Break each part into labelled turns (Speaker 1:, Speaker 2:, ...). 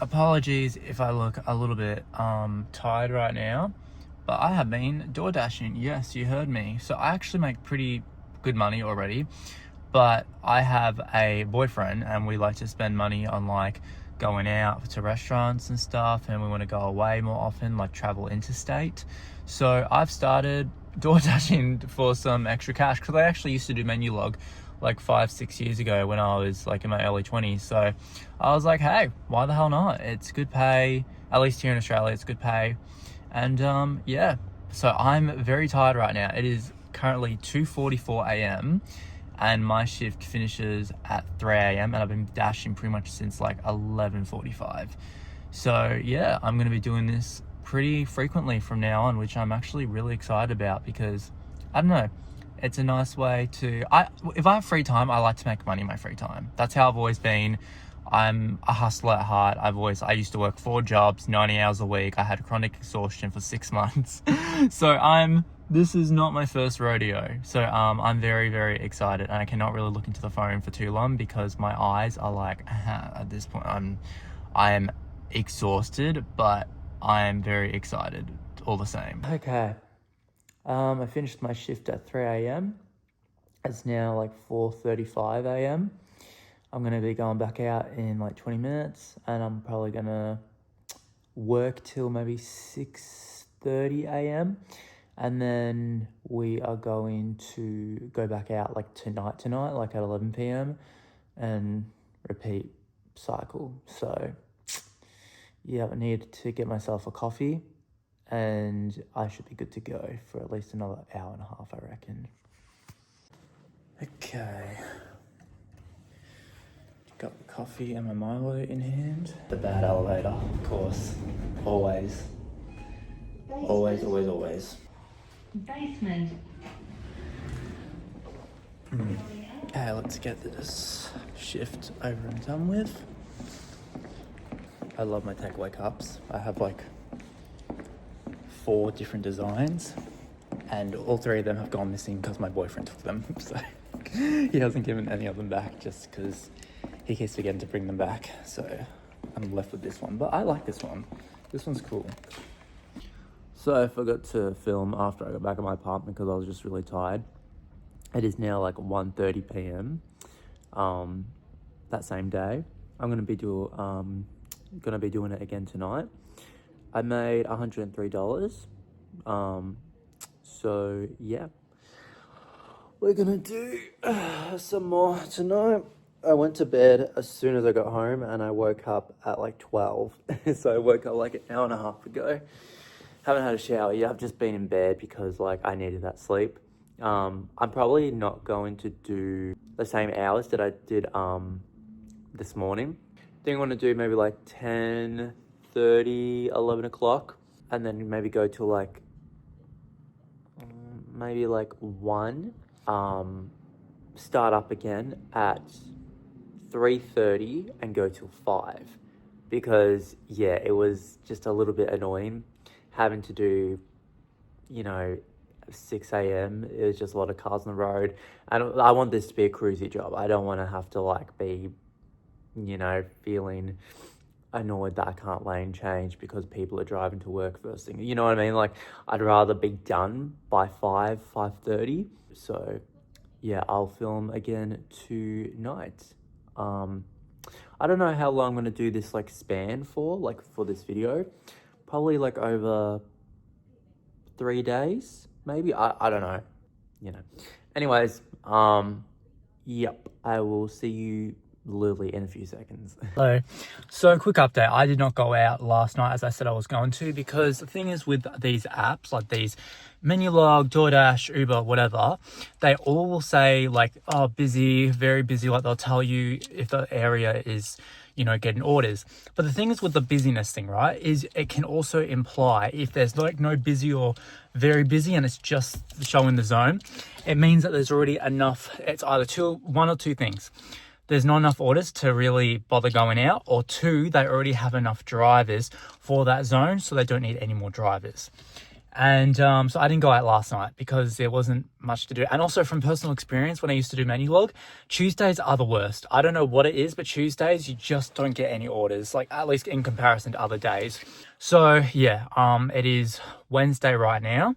Speaker 1: apologies if I look a little bit tired right now, but I have been door dashing. Yes, you heard me. So I actually make pretty good money already, but I have a boyfriend and we like to spend money on like going out to restaurants and stuff, and we want to go away more often, like travel interstate. So I've started door dashing for some extra cash, because I actually used to do menu log like 5-6 years ago when I was like in my early 20s. So I was like, hey, why the hell not? It's good pay, at least here in Australia, it's good pay. And yeah, so I'm very tired right now. It is currently 2:44 a.m. and my shift finishes at 3 a.m. and I've been dashing pretty much since like 11:45. So yeah, I'm going to be doing this pretty frequently from now on, which I'm actually really excited about, because I don't know, it's a nice way to, if I have free time, I like to make money in my free time. That's how I've always been. I'm a hustler at heart. I used to work 4 jobs, 90 hours a week. I had chronic exhaustion for 6 months. So this is not my first rodeo. So I'm very, very excited, and I cannot really look into the phone for too long because my eyes are like, at this point, I am exhausted, but I am very excited all the same. Okay. I finished my shift at 3 a.m. It's now like 4:35 a.m. I'm going to be going back out in like 20 minutes, and I'm probably going to work till maybe 6:30 a.m. And then we are going to go back out like tonight, like at 11 p.m. and repeat cycle. So yeah, I need to get myself a coffee and I should be good to go for at least another hour and a half, I reckon. Okay. Got the coffee and my Milo in hand. The bad elevator, of course. Always. Always, always, always.
Speaker 2: Basement.
Speaker 1: Okay, let's get this shift over and done with. I love my takeaway cups. I have like 4 different designs, and all 3 of them have gone missing because my boyfriend took them. So he hasn't given any of them back just because he keeps forgetting to bring them back. So I'm left with this one, but I like this one. This one's cool. So I forgot to film after I got back at my apartment because I was just really tired. It is now like 1:30 p.m. That same day. I'm gonna be doing it again tonight. I made $103. So yeah, we're gonna do some more tonight. I went to bed as soon as I got home, and I woke up at like 12. So I woke up like an hour and a half ago. Haven't had a shower yet. I've just been in bed because like I needed that sleep. I'm probably not going to do the same hours that I did this morning. I think I want to do maybe like 10:30, 11 o'clock, and then maybe go to like maybe like 1. Start up again at 3:30 and go till 5, because yeah, it was just a little bit annoying having to do, 6 a.m. It was just a lot of cars on the road. I want this to be a cruisy job. I don't want to have to like be, feeling annoyed that I can't lane change because people are driving to work first thing. You know what I mean? Like, I'd rather be done by 5:30. So yeah, I'll film again tonight. I don't know how long I'm going to do this like span for, like for this video. Probably like over 3 days, maybe. I don't know, Anyways, yep, I will see you literally in a few seconds. So quick update. I did not go out last night as I said I was going to, because the thing is with these apps, like these Menulog, DoorDash, Uber, whatever, they all will say like, oh, busy, very busy. Like they'll tell you if the area is, getting orders. But the thing is with the busyness thing, right, is it can also imply if there's like no busy or very busy and it's just showing the zone, it means that there's already enough. It's either 1 or 2 things. There's not enough orders to really bother going out, or 2, they already have enough drivers for that zone, so they don't need any more drivers. And so I didn't go out last night because there wasn't much to do. And also from personal experience, when I used to do menu log, Tuesdays are the worst. I don't know what it is, but Tuesdays you just don't get any orders, like at least in comparison to other days. So yeah, it is Wednesday right now,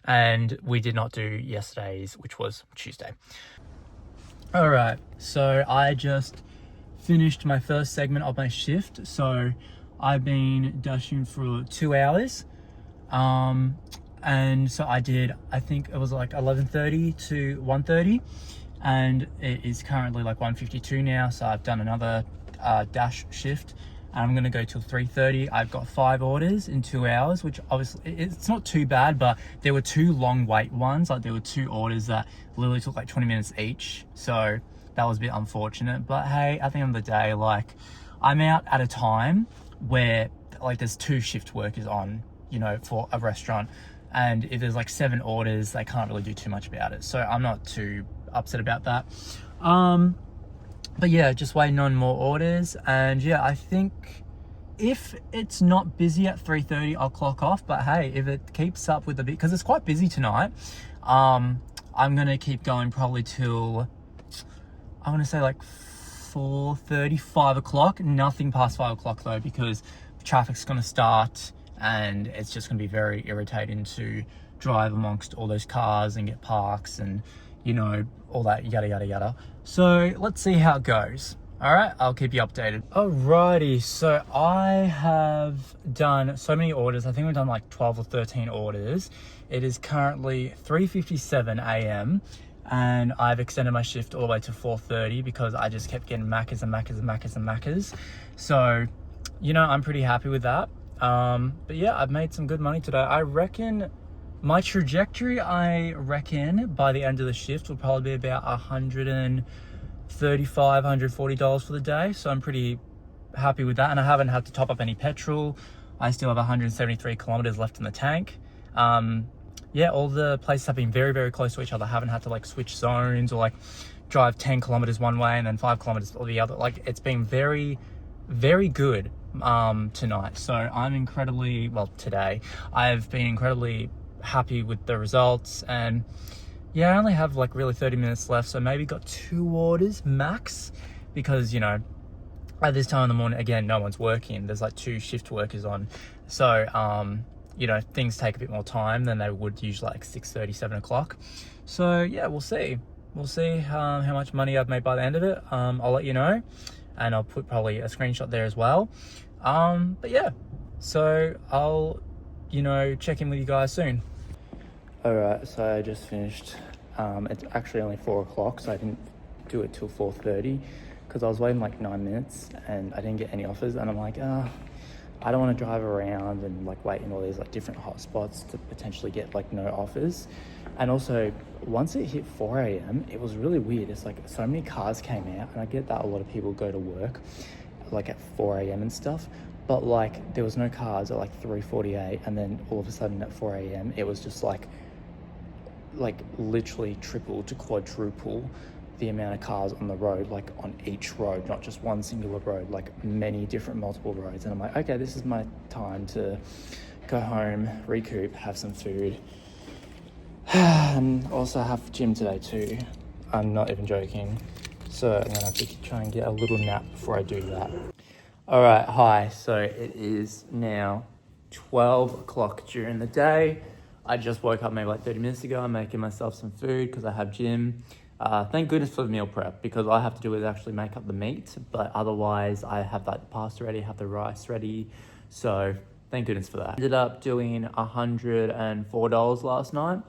Speaker 1: and we did not do yesterday's, which was Tuesday. All right, so I just finished my first segment of my shift. So I've been dashing for 2 hours. And so I did, I think it was like 11:30 to 1:30, and it is currently like 1:52 now. So I've done another dash shift, and I'm gonna go till 3:30. I've got 5 orders in 2 hours, which obviously it's not too bad, but there were 2 long wait ones. Like there were 2 orders that literally took like 20 minutes each. So that was a bit unfortunate, but hey, at the end of the day, like I'm out at a time where like there's 2 shift workers on, you know, for a restaurant, and if there's like 7 orders, they can't really do too much about it. So I'm not too upset about that. But yeah, just waiting on more orders. And yeah, I think if it's not busy at 3:30, I'll clock off. But hey, if it keeps up with the bit, because it's quite busy tonight, I'm gonna keep going probably till, I want to say like 4:30, 5 o'clock. Nothing past 5 o'clock though, because traffic's gonna start, and it's just going to be very irritating to drive amongst all those cars and get parks and, you know, all that yada yada yada. So let's see how it goes. All right, I'll keep you updated. Alrighty, so I have done so many orders. I think we've done like 12 or 13 orders. It is currently 3:57 a.m. and I've extended my shift all the way to 4:30 because I just kept getting Maccas and Maccas and Maccas and Maccas. So, you know, I'm pretty happy with that. But yeah, I've made some good money today. I reckon my trajectory, by the end of the shift will probably be about $135, $140 for the day. So I'm pretty happy with that. And I haven't had to top up any petrol. I still have 173 kilometers left in the tank. Yeah, all the places have been very, very close to each other. I haven't had to like switch zones or like drive 10 kilometers one way and then 5 kilometers or the other. Like it's been very, very good tonight. So I'm incredibly, well, today I've been incredibly happy with the results. And yeah, I only have like really 30 minutes left, so maybe got 2 orders max, because, you know, at this time in the morning, again, no one's working. There's like 2 shift workers on, so you know, things take a bit more time than they would usually, like 6:30, 7 o'clock. So yeah, we'll see how much money I've made by the end of it. I'll let you know, and I'll put probably a screenshot there as well. But yeah, so I'll, you know, check in with you guys soon. All right, so I just finished. It's actually only 4 o'clock, so I didn't do it till 4:30 because I was waiting like 9 minutes and I didn't get any offers. And I'm like, I don't want to drive around and like wait in all these like different hotspots to potentially get like no offers. And also, once it hit 4 a.m, it was really weird. It's like so many cars came out, and I get that a lot of people go to work like at 4 a.m. and stuff, but like there was no cars at like 3:48, and then all of a sudden at 4 a.m. it was just like literally triple to quadruple the amount of cars on the road, like on each road, not just one singular road, like many different multiple roads. And I'm like, okay, this is my time to go home, recoup, have some food, and also have gym today too. I'm not even joking. So I'm gonna have to try and get a little nap before I do that. All right, hi. So it is now 12 o'clock during the day. I just woke up maybe like 30 minutes ago. I'm making myself some food because I have gym. Thank goodness for the meal prep, because all I have to do is actually make up the meat, but otherwise I have like the pasta ready, have the rice ready. So thank goodness for that. Ended up doing $104 last night.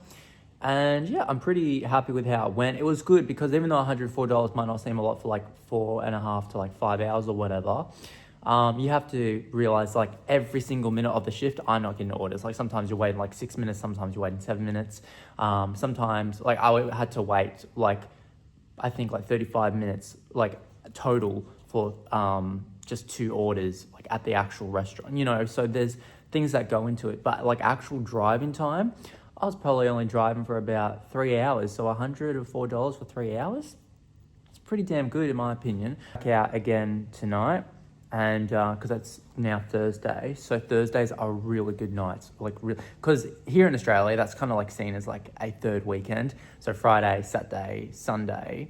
Speaker 1: And yeah, I'm pretty happy with how it went. It was good because even though $104 might not seem a lot for like 4.5 to like 5 hours or whatever, you have to realize like every single minute of the shift, I'm not getting orders. Like sometimes you're waiting like 6 minutes, sometimes you're waiting 7 minutes. Sometimes like I had to wait like, I think like 35 minutes like total for just 2 orders like at the actual restaurant, you know. So there's things that go into it, but like actual driving time, I was probably only driving for about 3 hours. So $104 for 3 hours, it's pretty damn good in my opinion. Back out again tonight, and because that's now Thursday, so Thursdays are really good nights, like because here in Australia that's kind of like seen as like a third weekend, so Friday, Saturday, Sunday.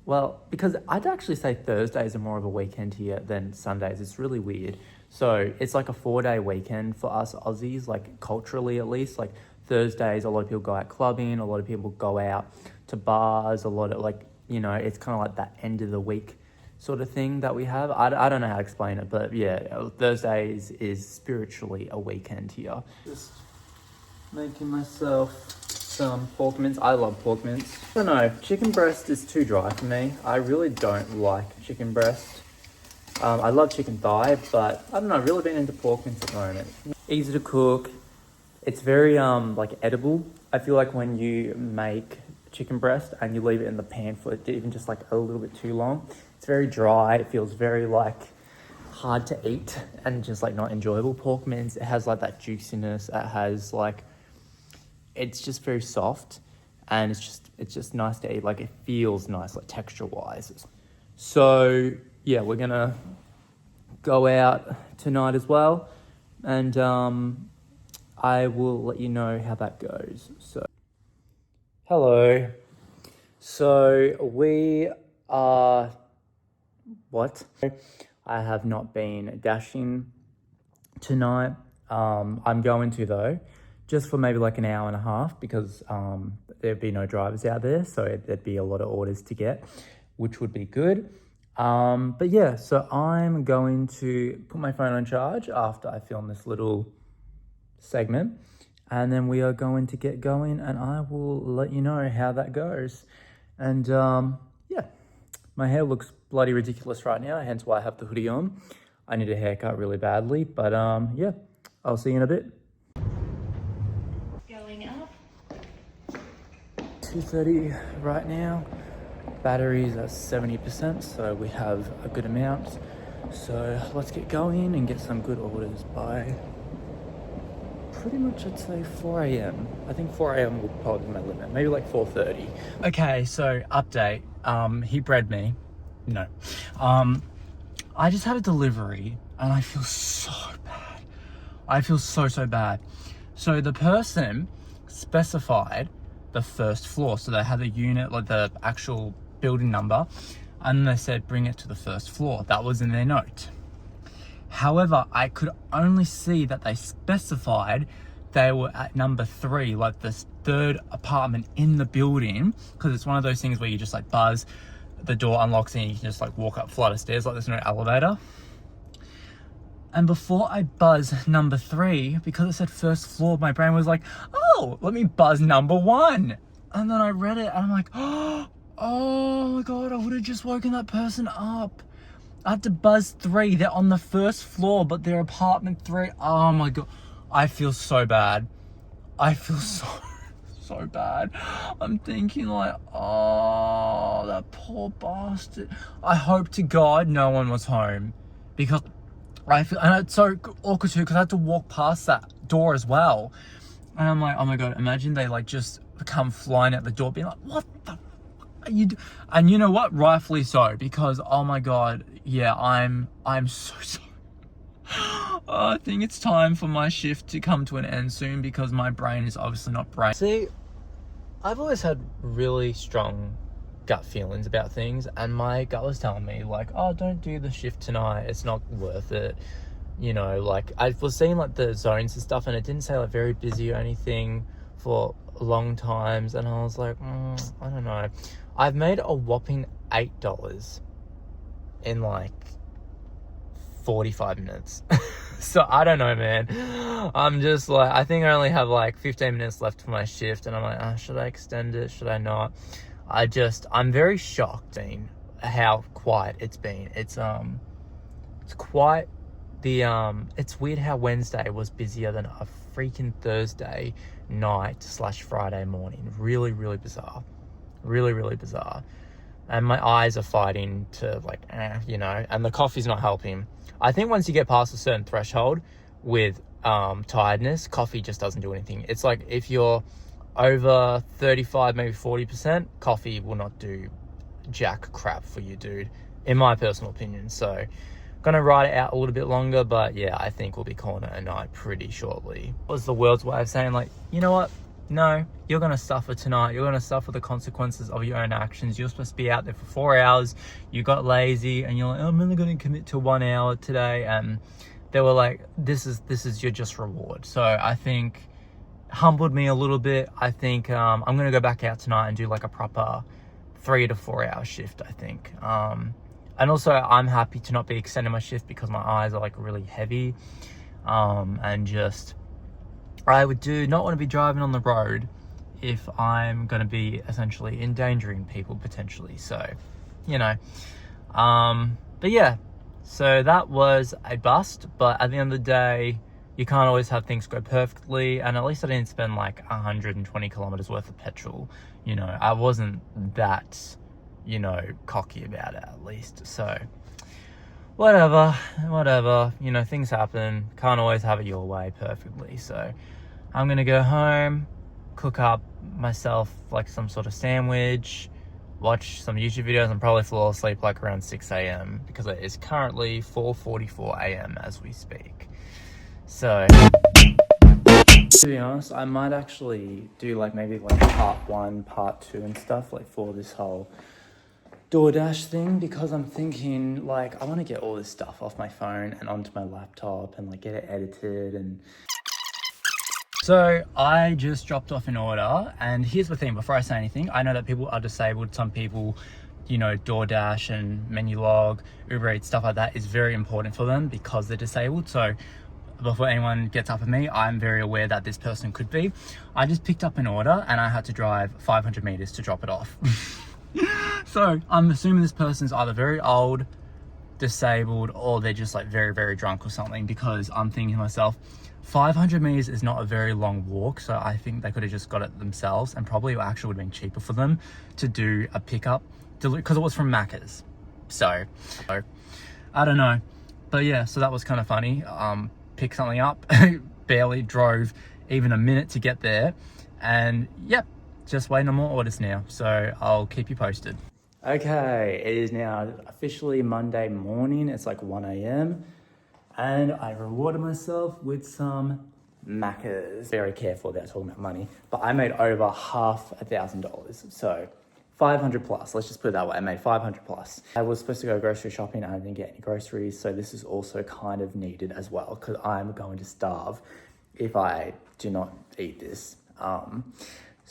Speaker 1: Well, because I'd actually say Thursdays are more of a weekend here than Sundays. It's really weird. So it's like a 4-day weekend for us Aussies, like culturally at least. Like Thursdays, a lot of people go out clubbing, a lot of people go out to bars, a lot of like, you know, it's kind of like that end of the week sort of thing that we have. I don't know how to explain it, but yeah, Thursdays is spiritually a weekend here. Just making myself some pork mince. I love pork mince. I don't know, chicken breast is too dry for me. I really don't like chicken breast. I love chicken thigh, but I don't know, I've really been into pork mince at the moment. Easy to cook. It's very like edible. I feel like when you make chicken breast and you leave it in the pan for even just like a little bit too long, it's very dry. It feels very like hard to eat and just like not enjoyable. Pork mince, it has like that juiciness. It has like, it's just very soft, and it's just nice to eat. Like it feels nice, like texture wise. So yeah, we're gonna go out tonight as well, and I will let you know how that goes. So hello. So we are what? I have not been dashing tonight. I'm going to though, just for maybe like an hour and a half, because there'd be no drivers out there, so there'd be a lot of orders to get, which would be good. But yeah, so I'm going to put my phone on charge after I film this little segment, and then we are going to get going, and I will let you know how that goes. And yeah, my hair looks bloody ridiculous right now, hence why I have the hoodie on. I need a haircut really badly, but yeah, I'll see you in a bit.
Speaker 2: Going up.
Speaker 1: 2:30 right now. Batteries are 70%, so we have a good amount. So let's get going and get some good orders by pretty much, I'd say 4 a.m. I think 4 a.m. will probably be my limit, maybe like 4:30. Okay, so update. He bred me. No. I just had a delivery and I feel so bad. I feel so bad. So the person specified the first floor. So they had the unit, like the actual building number, and they said bring it to the first floor. That was in their note. However, I could only see that they specified they were at number 3, like the third apartment in the building, because it's one of those things where you just like buzz, the door unlocks and you can just like walk up flight of stairs, like there's no elevator. And before I buzz number 3, because it said first floor, my brain was like, oh, let me buzz number 1. And then I read it and I'm like, oh my God, I would have just woken that person up. I had to buzz 3. They're on the first floor, but they're apartment 3. Oh my God. I feel so bad. I feel so bad. I'm thinking like, oh, that poor bastard. I hope to God no one was home, because I feel, and it's so awkward too, because I had to walk past that door as well. And I'm like, oh my God, imagine they like just come flying at the door being like, what the fuck are you doing? And you know what? Rightfully so, because oh my God, yeah, I'm so sorry. I think it's time for my shift to come to an end soon, because my brain is obviously not brain. See, I've always had really strong gut feelings about things, and my gut was telling me like, oh, don't do the shift tonight, it's not worth it. You know, like I was seeing like the zones and stuff, and it didn't say like very busy or anything for long times, and I was like, I don't know. I've made a whopping $8 in like 45 minutes. So I don't know, man. I'm just like, I think I only have like 15 minutes left for my shift, and I'm like, should I extend it? Should I not? I'm very shocked seeing how quiet it's been. It's quite the it's weird how Wednesday was busier than a freaking Thursday night / Friday morning. Really bizarre. Really bizarre. And my eyes are fighting to like, you know, and the coffee's not helping. I think once you get past a certain threshold with tiredness, coffee just doesn't do anything. It's like if you're over 35, maybe 40%, coffee will not do jack crap for you, dude, in my personal opinion. So Gonna ride it out a little bit longer, but yeah, I think we'll be calling it a night pretty shortly. It was the world's way of saying, like, you know what? No, you're gonna suffer tonight. You're gonna suffer the consequences of your own actions. You're supposed to be out there for 4 hours. You got lazy and you're like, I'm only gonna commit to 1 hour today. And they were like, this is your just reward. So I think humbled me a little bit. I think I'm gonna go back out tonight and do like a proper 3 to 4 hour shift, I think. And also I'm happy to not be extending my shift because my eyes are like really heavy. And just, I do not want to be driving on the road if I'm going to be essentially endangering people potentially. So, you know, but yeah, so that was a bust, but at the end of the day, you can't always have things go perfectly. And at least I didn't spend like 120 kilometers worth of petrol. You know, I wasn't that, you know, cocky about it at least. So whatever, you know, things happen. Can't always have it your way perfectly. So I'm gonna go home, cook up myself like some sort of sandwich, watch some YouTube videos, and probably fall asleep like around 6 a.m. because it is currently 4:44 a.m. as we speak. So to be honest, I might actually do like maybe like part 1, part 2 and stuff like for this whole DoorDash thing, because I'm thinking like I want to get all this stuff off my phone and onto my laptop and like get it edited. And so I just dropped off an order, and here's the thing, before I say anything, I know that people are disabled. Some people, you know, DoorDash and Menulog, Uber Eats, stuff like that is very important for them because they're disabled. So before anyone gets up at me, I'm very aware that this person could be. I just picked up an order and I had to drive 500 meters to drop it off. So I'm assuming this person's either very old, disabled, or they're just like very, very drunk or something, because I'm thinking to myself, 500 meters is not a very long walk. So I think they could have just got it themselves, and probably actually would have been cheaper for them to do a pickup because it was from Macca's. So I don't know, but yeah, so that was kind of funny. Picked something up, barely drove even a minute to get there, and yep, just waiting on more orders now. So I'll keep you posted. Okay, it is now officially Monday morning. It's like 1 a.m. and I rewarded myself with some Macca's. Very careful about talking about money, but I made over $500,000. So 500 plus, let's just put it that way. I made 500 plus. I was supposed to go grocery shopping and I didn't get any groceries. So this is also kind of needed as well, because I'm going to starve if I do not eat this.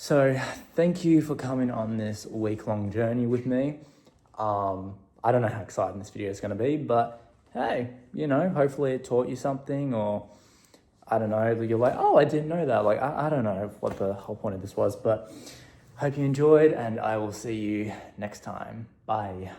Speaker 1: So thank you for coming on this week-long journey with me. I don't know how exciting this video is going to be, but hey, you know, hopefully it taught you something, or I don't know, you're like, oh, I didn't know that. Like, I don't know what the whole point of this was, but hope you enjoyed, and I will see you next time. Bye.